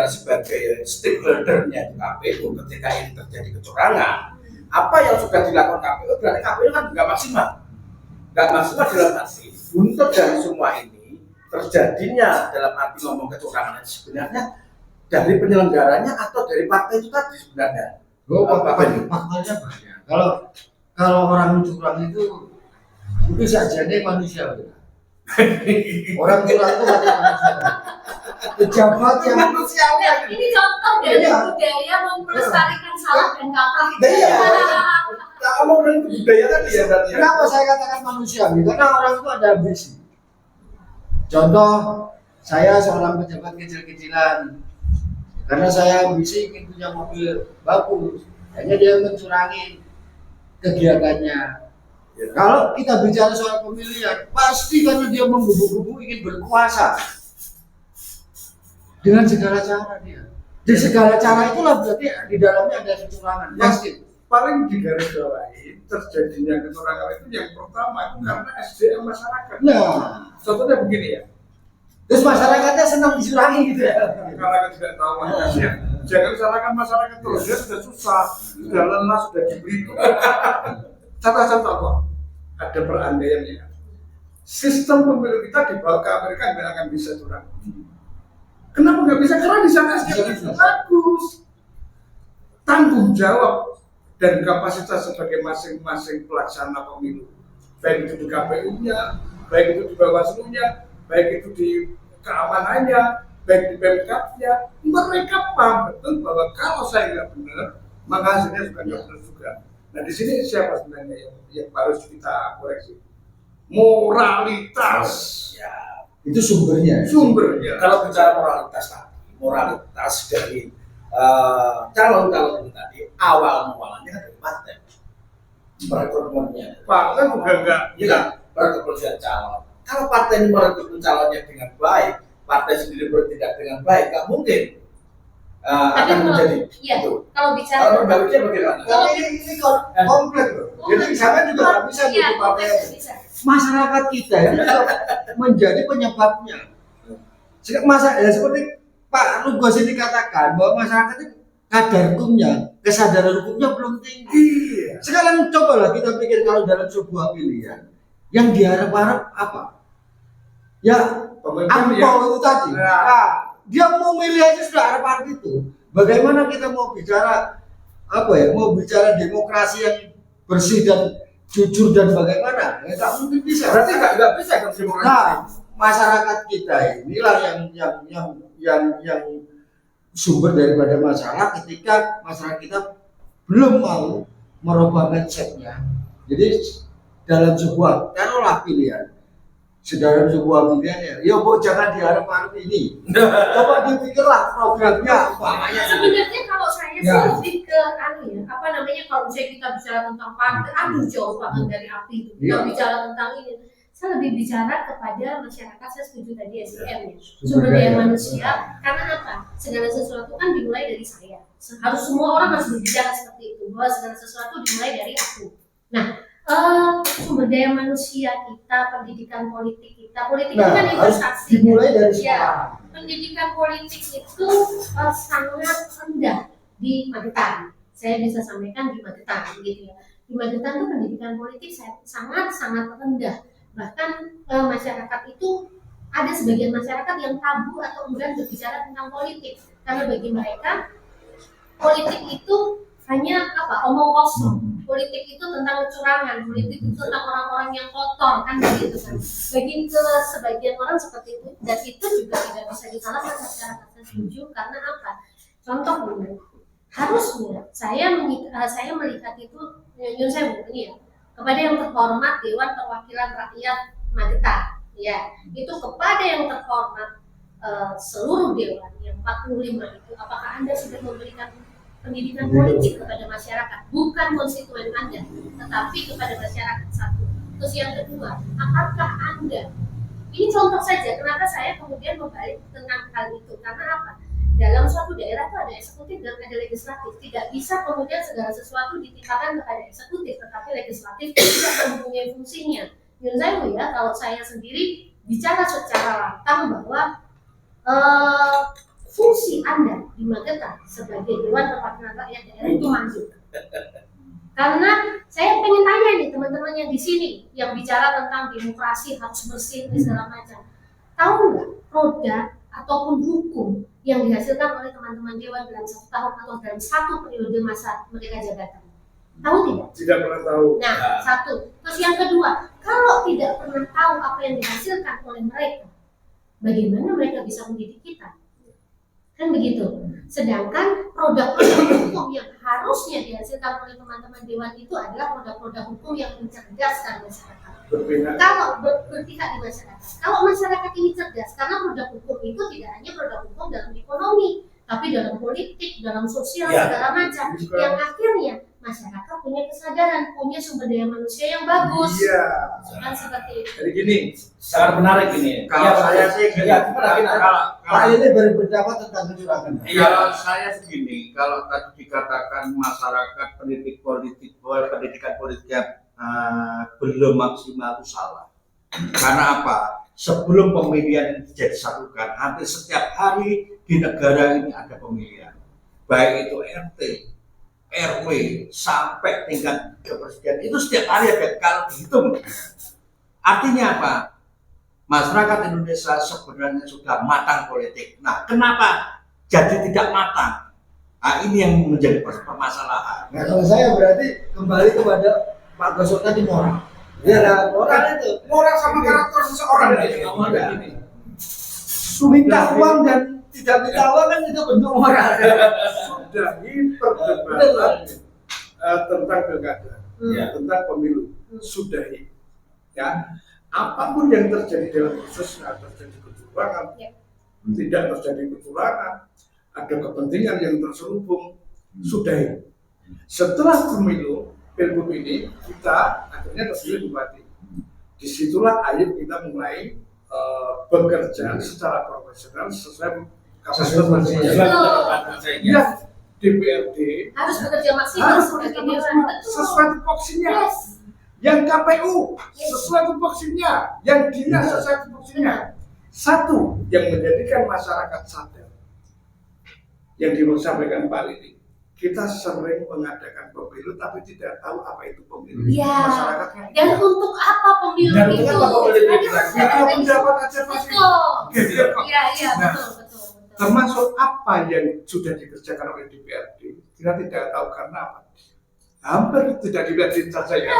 sebagai stakeholder-nya di KPU ketika ini terjadi kecurangan, apa yang sudah dilakukan KPU berarti KPU kan nggak maksimal dalam arti buntut dari semua ini terjadinya dalam arti ngomong kecurangan sebenarnya dari penyelenggaranya atau dari partai itu tadi sebenarnya. Faktanya banyak. Kalau orang curang itu saja nih manusia. Orang curang itu manusia. Pejabat yang manusiawi. Ini contoh dari budaya melestarikan salah dan kaprah. Kalau dari budaya tadi ya. Kenapa saya katakan manusiawi? Karena orang itu ada ambisi. Contoh, saya seorang pejabat kecil-kecilan. Karena saya ambisi ingin punya mobil bagus, hanya dia mencurangi kegiatannya. Ya. Kalau kita bicara soal pemilihan, pasti karena dia menggebu-gebu ingin berkuasa dengan segala cara dia. Di segala cara itulah berarti di dalamnya ada kecurangan. Pasti. Paling digarisbawahi terjadinya kecurangan itu yang pertama itu karena SDM masyarakat. Nah, contohnya begini ya. Terus masyarakatnya senang dicurangi gitu ya. Karena tidak tahu manfaatnya. Jangan salahkan masyarakat terus, dia sudah susah, sudah lelah, sudah dibeli. Contoh apa? Ada perandaiannya. Sistem pemilu kita dibawa ke Amerika nggak akan bisa curang. Kenapa nggak bisa? Karena di sana SDM bagus. Tanggung jawab dan kapasitas sebagai masing-masing pelaksana pemilu, baik itu di KPU-nya, baik itu di Bawaslu-nya, baik itu di keamanannya, baik di Pemkab-nya, mereka paham betul bahwa kalau saya nggak benar, maka hasilnya juga nggak benar juga. Nah di sini siapa sebenarnya yang harus kita koreksi? Moralitas. Ya, itu sumbernya. Kalau bicara moralitas dari calon-calon itu tadi awalnya kan dari partai. Perekonomiannya. Partai juga enggak. Iya, perekonomian calon. Kalau partai ini merekrut calonnya dengan baik, partai sendiri bertindak dengan baik, nggak mungkin akan menjadi. Iya. Itu. Kalau bicara kalau berbaliknya bagaimana? Tapi ini kompleks loh. Jadi saya juga nggak bisa jadi partai. Masyarakat kita itu menjadi penyebabnya. Seperti Pak Lugos ini katakan bahwa masyarakat itu kadar hukumnya, kesadaran hukumnya belum tinggi. Sekarang cobalah kita pikir kalau dalam sebuah pilihan yang diharap-harap apa? Ya, angpau itu tadi. Nah, dia mau milih aja sudah harap-harap itu. Bagaimana kita mau bicara Mau bicara demokrasi yang bersih dan jujur dan bagaimana? Ya nggak mungkin bisa. Berarti nggak bisa kan demokrasi. Nah, masyarakat kita inilah yang sumber daripada masalah ketika masyarakat kita belum mau merubah mindsetnya. Jadi dalam sebuah taruhlah pilihan, dalam sebuah pilihan ya jangan diharap-harap ini. Coba dipikirlah programnya apa. Sebenarnya kalau saya sih lebih ke kalau misalnya kita bicara tentang partai, jauh banget dari api itu. Kita bicara tentang ini. Saya lebih bicara kepada masyarakat, saya setuju tadi SDM ya, sumber daya manusia. Karena apa? Segala sesuatu kan dimulai dari saya. Semua orang harus berbicara seperti itu, bahwa segala sesuatu dimulai dari aku. Nah, sumber daya manusia kita, pendidikan politik kita, politik itu kan investasi. Dimulai dari pendidikan politik itu sangat rendah di Magetan. Saya bisa sampaikan di Magetan, gitu ya. Di Magetan itu pendidikan politik sangat rendah. Bahkan masyarakat itu ada sebagian masyarakat yang tabu atau enggan berbicara tentang politik karena bagi mereka politik itu hanya omong kosong. Politik itu tentang kecurangan, politik itu tentang orang-orang yang kotor kan begitu kan. Bagi sebagian orang seperti itu, dan itu juga tidak bisa disalahkan masyarakat. Saya setuju karena apa? Contoh harusnya saya melihat itu Yun saya ini ya, kepada yang terhormat Dewan Perwakilan Rakyat Magetan, ya itu kepada yang terhormat seluruh dewan yang 45 itu, apakah Anda sudah memberikan pendidikan politik kepada masyarakat, bukan konstituen Anda, tetapi kepada masyarakat satu. Terus yang kedua, apakah Anda, ini contoh saja, kenapa saya kemudian membalik tentang hal itu, karena apa? Dalam suatu daerah itu ada eksekutif dan ada legislatif. Tidak bisa kemudian segala sesuatu ditimpakan kepada eksekutif, tetapi legislatif tidak mempunyai fungsinya. Yun ya, kalau saya sendiri bicara secara lantang bahwa fungsi Anda di Magetan sebagai Dewan Perwakilan Rakyat Daerah itu maju. Karena saya pengen tanya nih teman-teman yang di sini yang bicara tentang demokrasi harus bersih dan segala macam. Tahu nggak produk ataupun hukum yang dihasilkan oleh teman-teman Dewan dalam 1 tahun atau dalam 1 periode masa mereka jabatan? Tahu tidak? Tidak pernah tahu. Nah, 1. Terus yang kedua, kalau tidak pernah tahu apa yang dihasilkan oleh mereka, bagaimana mereka bisa mendidik kita? Kan begitu. Sedangkan produk-produk hukum yang harusnya dihasilkan oleh teman-teman Dewan itu adalah produk-produk hukum yang mencerdaskan masyarakat. Kalau berpihak di masyarakat, kalau masyarakat ini cerdas, karena produk hukum itu tidak hanya produk hukum dalam ekonomi, tapi dalam politik, dalam sosial, segala macam, yang akhirnya masyarakat punya kesadaran, punya sumber daya manusia yang bagus. Iya. Kan seperti itu. Jadi gini, Sangat menarik ini. Kalau saya sih ya, gimana? Pak ini berpendapat tentang kecurangan. Kalau saya begini, kalau tadi dikatakan masyarakat pendidikan politiknya belum maksimal itu salah. Karena apa? Sebelum pemilihan dijadikan, hampir setiap hari di negara ini ada pemilihan, baik itu RT, RW sampai tingkat kepresiden itu setiap hari ada. Kalau dihitung, artinya apa? Masyarakat Indonesia sebenarnya sudah matang politik. Nah, kenapa jadi tidak matang? Nah, ini yang menjadi permasalahan. Nah, kalau saya berarti kembali kepada Pak Gosok tadi moral. Ya, ada moral itu. Moral sama karakter seseorang ini. Minta uang dan tidak minta uang kan itu bentuk moral. sudahi perdebatan tentang pilkada, tentang pemilu, sudahi. Ya, apapun yang terjadi dalam proses, terjadi kecurangan, tidak terjadi kecurangan, ada kepentingan yang terselubung, sudahi. Setelah pemilu, pilgub ini kita akhirnya terpilih bupati. Disitulah ayo kita mulai bekerja secara profesional sesuai kapasitas ya, DPRD Harus bekerja maksimal sebagai dewan. sesuai tupoksinya. Yang KPU sesuai tupoksinya, yang dinas sesuai tupoksinya. Satu yang menjadikan masyarakat sadar, yang disampaikan Pak Lili, kita sering mengadakan pemilu tapi tidak tahu apa itu pemilu. Ya. Masyarakatnya. Dan untuk apa pemilu Dan itu? untuk apa pemilu itu? Kita pendapat aja pasti. Betul. Iya, iya, Nah, betul. termasuk apa yang sudah dikerjakan oleh DPRD, kita tidak tahu karena apa. Hampir tidak dilihatin saja ya.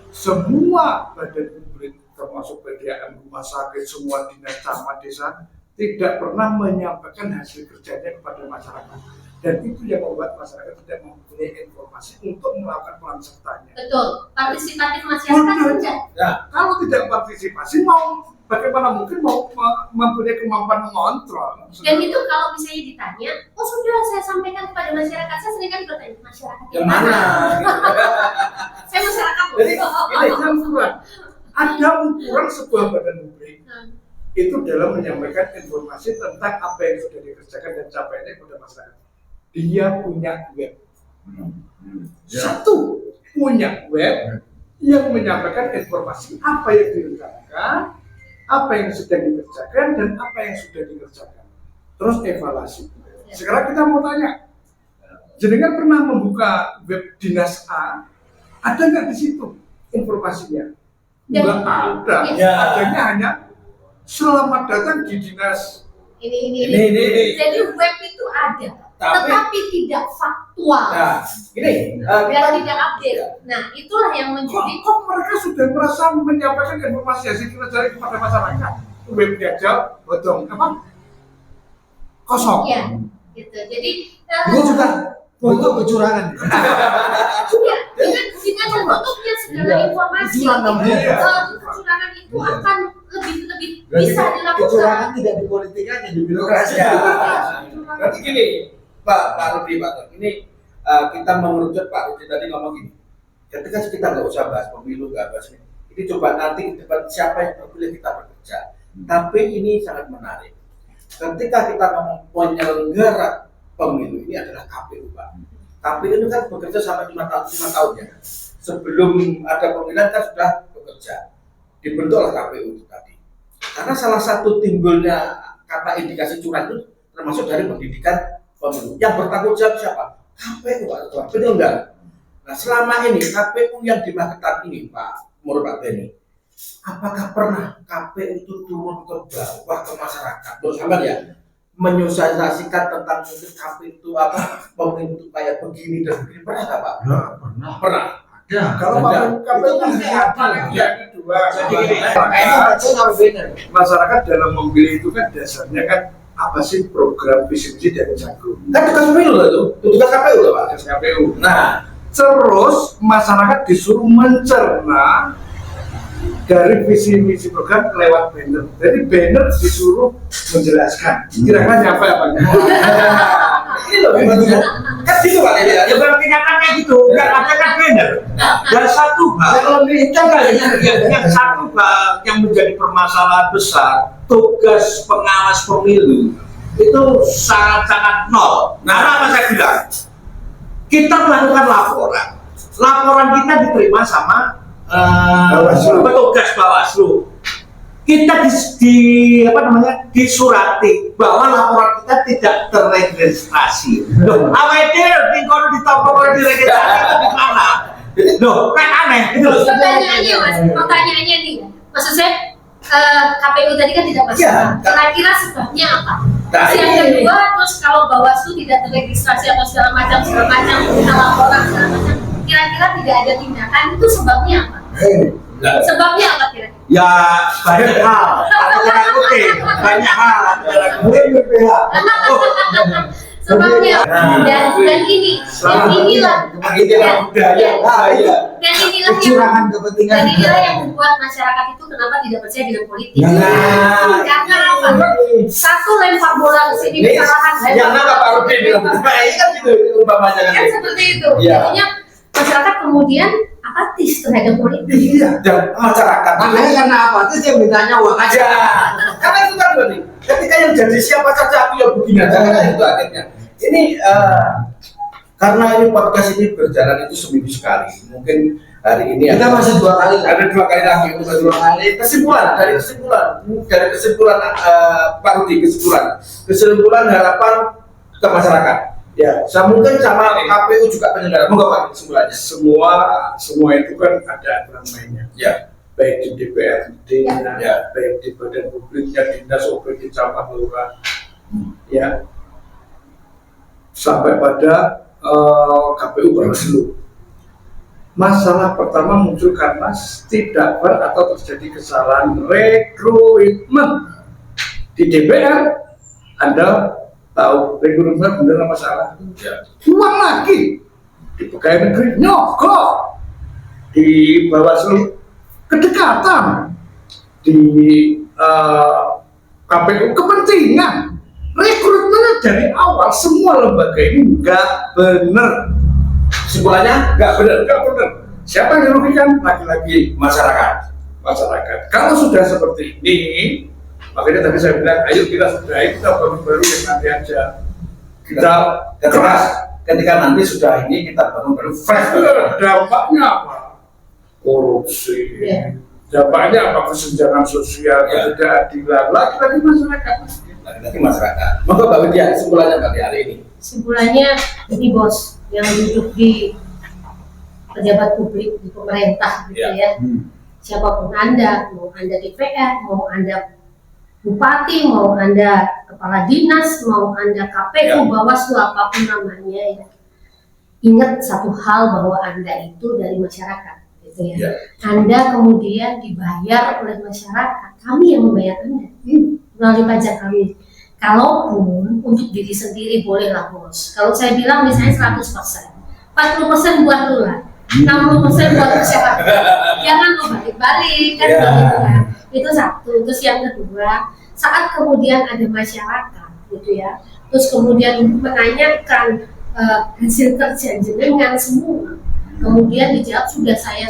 Semua badan publik, termasuk PDAM, rumah sakit, semua dinas, camat, desa, tidak pernah menyampaikan hasil kerjanya kepada masyarakat. Dan itu yang membuat masyarakat tidak mempunyai informasi untuk melakukan peran sertanya. Betul. Partisipatif masyarakat rendah. Ya, kalau tidak partisipasi, bagaimana mungkin mau mempunyai kemampuan mengontrol? Dan itu kalau misalnya ditanya, oh sudah saya sampaikan kepada masyarakat, saya sering kali bertanya, masyarakat Yang mana? Saya masyarakat loh. Jadi ada ukuran, sebuah badan publik itu dalam menyampaikan informasi tentang apa yang sudah dikerjakan dan capaiannya kepada masyarakat. Dia punya web, satu punya web yang menyampaikan informasi apa yang direncanakan, apa yang sudah dikerjakan dan apa yang sudah dikerjakan. Terus evaluasi. Sekarang kita mau tanya, jenengan pernah membuka web dinas A? Ada nggak di situ informasinya? Nggak ada. Ya. Adanya hanya selamat datang di dinas. Ini. Ini. Jadi web itu ada, tetapi tidak faktual. Nah, ini Biar tidak update. Nah, itulah yang menjadi Kok mereka sudah merasa menyampaikan informasi hasil kerja kepada masyarakat? Webnya aja bodong, apa? Kosong. ya, gitu. Jadi Itu juga bentuk kecurangan. dengan terbentuknya segala informasi, Kecurangan namanya. kecurangan itu akan lebih Berarti bisa dilakukan. kecurangan tidak di politik aja, di birokrasi. Ya. Berarti gini, Pak Rudi, ini kita mengerucut Pak Rudi tadi ngomong gini. Ketika kita nggak usah bahas pemilu, nggak bahas ini coba nanti ke depan siapa yang terpilih kita bekerja. Tapi ini sangat menarik. Ketika kita ngomong penyelenggara pemilu ini adalah KPU, Pak. KPU itu kan bekerja sampai 5 tahun ya. Sebelum ada pemilihan kan sudah bekerja. Dibentuk oleh KPU itu tadi. Karena salah satu timbulnya kata indikasi curang itu termasuk dari pendidikan pemilu. Yang bertanggung jawab siapa? KPU, Pak Ketua. Betul enggak? Nah, selama ini KPU yang di Magetan ini, Pak, menurut Pak Beni, apakah pernah KPU itu turun ke bawah ke masyarakat? Terus sama ya, menyosialisasikan tentang mungkin KPU itu apa, pemilu itu kayak begini dan begini, pernah nggak Pak? Pernah. Pernah. Ya, Kalau Ada. KPU pasti ada yang kedua. Jadi gini, Masyarakat dalam memilih itu kan dasarnya kan apa sih program visi misi dari Jagung. Kan tugas pemilu loh itu, tugas KPU loh Pak. Dari KPU. Nah, Terus masyarakat disuruh mencerna dari visi misi program lewat banner. Jadi banner disuruh menjelaskan. Kira-kira apa ya Pak? ini loh, kan gitu Pak ya. Ya berarti nyatanya gitu, nggak ada kan banner. Dan satu hal, yang satu hal yang menjadi permasalahan besar, tugas pengawas pemilu itu sangat-sangat nol. Nah, apa saya bilang? Kita melakukan laporan kita diterima sama petugas Bawaslu. Kita disurati bahwa laporan kita tidak terregistrasi. Loh, awet di kalau diregistrasi itu di mana? Loh, kan aneh gitu loh. Pertanyaannya Mas, pertanyaannya nih, maksud saya KPU tadi kan tidak masuk. Iya. Kira-kira sebabnya apa? Nah, Terus yang ini- kedua, terus kalau Bawaslu tidak terregistrasi atau segala macam, kita laporan segala macam, kira-kira tidak ada tindakan, itu sebabnya apa? Nah, Sebabnya apa kira-kira? Ya banyak hal. Aku kena kutip, banyak hal. Sebabnya dan ini dan inilah dan inilah Kecurangan kepentingan. dan inilah yang membuat masyarakat itu kenapa tidak percaya dengan politik. Nah. Karena apa? Satu lempar bola ke sini Ini kesalahan, yang nangkap Pak Rudin bilang, "Pak, ini kan gitu umpamanya kan kan." seperti itu. Iya. Jadinya masyarakat kemudian apatis terhadap politik. Iya, dan masyarakat Makanya karena apa? Terus dia mintanya uang aja. aja. Karena itu kan berarti ketika yang jadi siapa saja aku yang begini aja kan itu akhirnya. Ini karena ini podcast ini berjalan itu seminggu sekali. Mungkin hari ini Kita masih 2 kali. ada 2 kali lagi untuk 2 kali kesimpulan Pak Rudi, kesimpulan harapan ke masyarakat. Ya, mungkin sama KPU juga penyelenggara. Moga Pak kesimpulannya. Semua itu kan ada aturan mainnya. Ya, Baik di DPRD, Ya. baik di badan publiknya, dinas OP di camat lurah, ya, sampai pada KPU Bawaslu. Masalah pertama muncul karena tidak fair atau terjadi kesalahan rekrutmen di DPR. Anda tahu rekrutmen benar apa salah? ya. Uang lagi di pegawai negeri nyogok, di Bawaslu kedekatan, di KPU kepentingan. Rekrutmennya dari awal semua lembaga ini nggak benar. Kesimpulannya Nggak benar. Siapa yang dirugikan? Lagi-lagi masyarakat. Kalau sudah seperti ini, makanya tadi saya bilang, ayo kita sudahi, kita baru yang nanti aja. Kita keras. Ketika nanti sudah ini kita bangun baru fresh. Dampaknya apa? Korupsi. Ya. Dampaknya apa? Kesenjangan sosial, Ya. ketidakadilan. Lagi-lagi masyarakat. Lagi masyarakat. Maka Mbak Widya kesimpulannya pada hari ini. Kesimpulannya ini bos yang duduk di pejabat publik di pemerintah gitu ya. Siapapun Anda, mau Anda DPR, mau Anda bupati, mau Anda kepala dinas, mau Anda KPU, Ya. Bawaslu, apapun namanya ya. Ingat satu hal bahwa Anda itu dari masyarakat gitu ya. Ya. Anda kemudian dibayar oleh masyarakat. Kami yang membayar Anda melalui pajak kami. Kalaupun untuk diri sendiri bolehlah bos. Kalau saya bilang misalnya 100%, 40% buat lu lah, 60% buat masyarakat. Jangan lo balik-balik kan Ya. begitu kan. Itu satu. Terus yang kedua, saat kemudian ada masyarakat gitu ya, terus kemudian menanyakan hasil kerja jenengan semua, kemudian dijawab sudah saya.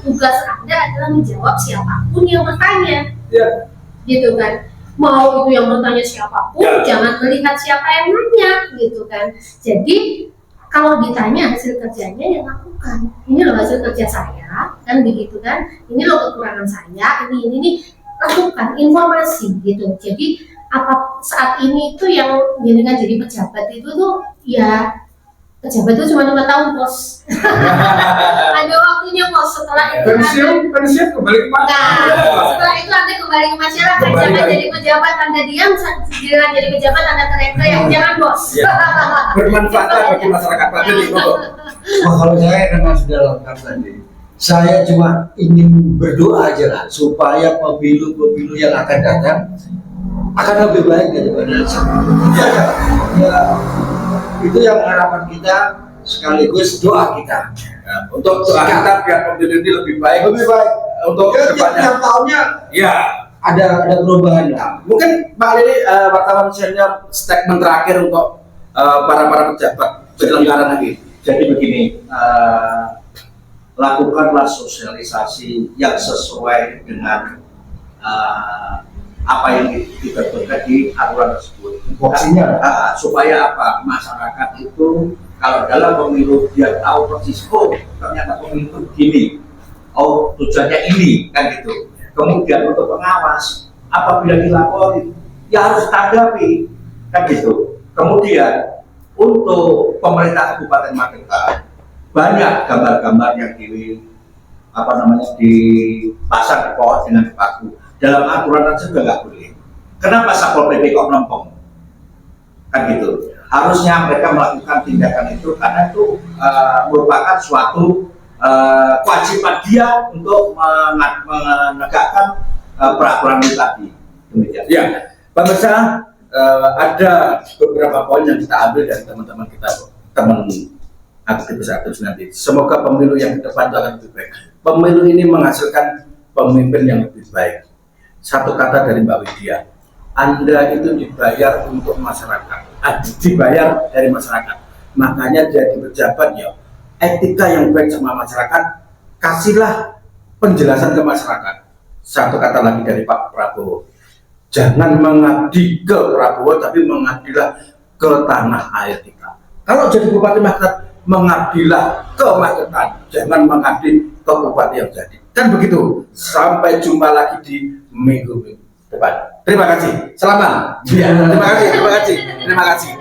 Tugas Anda adalah menjawab siapapun yang bertanya, Ya. gitu kan. Mau itu yang bertanya siapapun, Ya. jangan melihat siapa yang nanya, gitu kan. Jadi kalau ditanya hasil kerjanya yang lakukan, ini loh hasil kerja saya, kan begitu kan. Ini loh kekurangan saya, ini lakukan informasi gitu. Jadi apa saat ini itu yang jenengan jadi pejabat itu tuh ya pejabat itu cuma 5 tahun bos. Ada waktunya bos, setelah itu pensiun kembali ke mana? nah, setelah itu Anda kembali ke masyarakat. Kembali Jangan lagi. jadi pejabat Anda diam, jangan jadi pejabat Anda teriak-teriak, jangan bos. Ya. Bermanfaat bagi masyarakat Pak Deni, Bapak. Wah, kalau saya karena sudah lengkap tadi, saya cuma ingin berdoa aja lah supaya pemilu-pemilu yang akan datang akan lebih baik daripada sebelumnya. Ya, itu yang harapan kita sekaligus doa kita. Nah, untuk doa kita biar pemilu ini lebih baik Lebih baik untuk ya, kedepannya. tiap tahunnya Ya, ada perubahan lah. mungkin Pak Lili wartawan senior statement terakhir untuk para pejabat penyelenggara lagi. Jadi begini, lakukanlah sosialisasi yang sesuai dengan apa yang ditentukan di aturan tersebut. Voksinya. Supaya apa? Masyarakat itu kalau dalam pemilu dia tahu persis, oh ternyata pemilu itu begini, oh tujuannya ini, kan gitu. Kemudian untuk pengawas, apabila dilapori, ya harus tanggapi, kan gitu. Kemudian untuk pemerintah Kabupaten Magetan banyak gambar-gambar yang dipasang di pohon dengan paku. Dalam aturan tersebut nggak boleh. Kenapa Satpol PP kok melompong? Kan gitu. Harusnya mereka melakukan tindakan itu karena itu merupakan suatu kewajiban dia untuk menegakkan peraturan itu tadi. Demikian. Ya, pemirsa, ada beberapa poin yang kita ambil dari teman-teman kita, teman aktivis nanti. Semoga pemilu yang ke depan akan lebih baik. Pemilu ini menghasilkan pemimpin yang lebih baik. Satu kata dari Mbak Widya, Anda itu dibayar untuk masyarakat, dibayar dari masyarakat. Makanya jadi pejabat ya, etika yang baik sama masyarakat, kasihlah penjelasan ke masyarakat. Satu kata lagi dari Pak Prabowo, jangan mengabdi ke Prabowo, tapi mengabdilah ke tanah air kita. Kalau jadi Bupati Magetan, mengabdilah ke Magetan, jangan mengabdi ke Bupati yang jadi. Kan begitu. Sampai jumpa lagi di minggu depan. Terima kasih. Selamat. Ya, terima kasih.